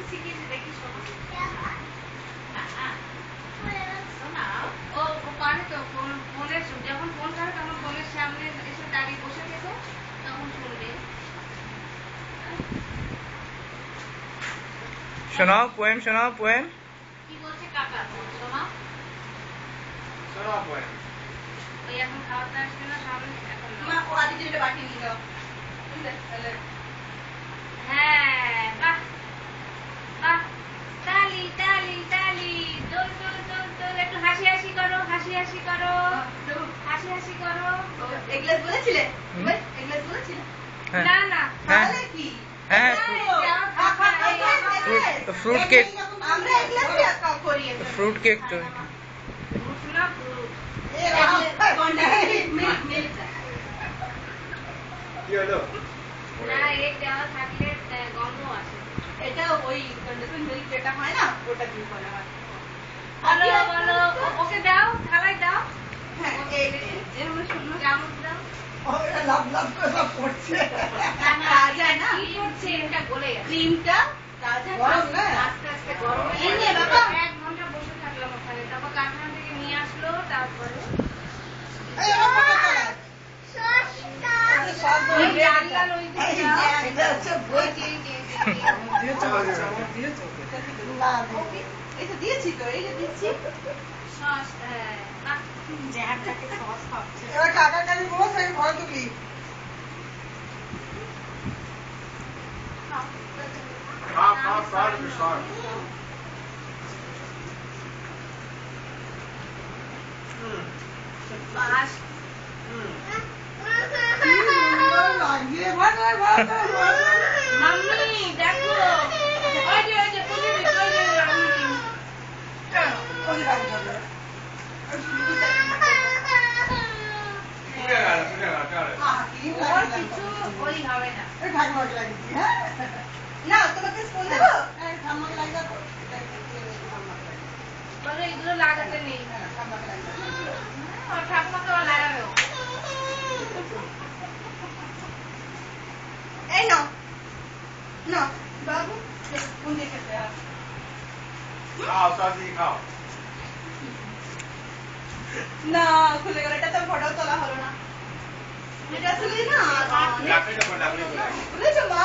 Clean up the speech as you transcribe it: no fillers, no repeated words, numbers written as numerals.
শিখিয়েছি দেখি শোনো। ও পারে তো ফোনের যখন ফোন করে তখন ফোনের সামনে এসে দাঁড়িয়ে বসে থেকো, তখন শুনবে। শোনাও পোয়েম, শোনাও পোয়েম। কি বলছে কাকা? শোনাও শোনাও পোয়েম। ওই এখন খাওয়াতে আসবে না সামনে, এখন মা ও আদি যেটা বাটি নিয়ে যাও। হ্যাঁ বাহ বাহ, তালি তালি তালি, দোল দোল দোল দোল, একটু হাসি হাসি করো, হাসি হাসি করো, হাসি হাসি করো। এগলেস বলেছিলে? এগলেস বলেছিলে? হ্যাঁ না না, তাহলে কি? হ্যাঁ, ফ্রুট কেক। আমরা এগলেস করি। ফ্রুট কেক তো ফ্রুট না ফ্রুট। কি হলো? না এগ দেওয়া থাকলে গন্ধ আসে। এটা ওই কন্ডেন্স মিল্ক যেটা হয় না, ওটা দিয়ে করা হয়। বলো বলো, ওকে দাও, থালায় দাও। হ্যাঁ, এই যেমন শুকনো চামচ দাও। লাভ লাভ করে সব পড়ছে। তাজা না, কি করছে এটা? গলে গেছে। ক্রিমটা তাজা গরম না? আস্তে আস্তে গরম হয়ে এই নে গেছে। বাবা। 1 ঘন্টা বসে থাকলাম ওখানে, তারপর কারখানা থেকে নিয়ে আসলো, তারপরে এই আমার কথা বলা। সব ওই বই লাল লাল ওই এই দিকটা। যে এটা হচ্ছে বই। দিয়েছো না, দিইনি। এই তো দিয়েছি তো, এই যে দিচ্ছি। সস, হ্যাঁ বাহ। জ্যামটাকে সস খাচ্ছে। এবার কাকা কাকি বলেছে ঘরে ঢুকলি। খাও খাও খাও তুমি সর। বাস। লাগিয়ে ভালো ভালো। মাম্মি দেখো, ওই যে পুলি দিচ্ছে, ওই যে মাম্মি। ওই লাগবে। পুড়ে গেল পুড়ে গেল চলো। কি ওর লাগবে? কিছু ওই হবে না। এই ঠাকুমাকে লাগিয়েছি, হ্যাঁ? না, তোমাকে স্পুন দেবো? এই ঠাকুমাকে লাগিয়ে দাও। ঠাকুমাকে লাগিয়ে বলো এগুলো লাগাতে নেই। দাও। হ্যাঁ, ঠাকুমাকে লাগিয়ে দাও। ওর ঠাকুমাকে আবার লাগাবে ও। এই নাও, নাও, বাবু, স্পুন দিয়ে খেতে হবে। খাও সব দিয়ে খাও। না, খুলে গেল, এটা তো ফটো তোলা হলো না। এটা আসলে না, ডাকলে তো ডাকলে তো খুলেছো মা?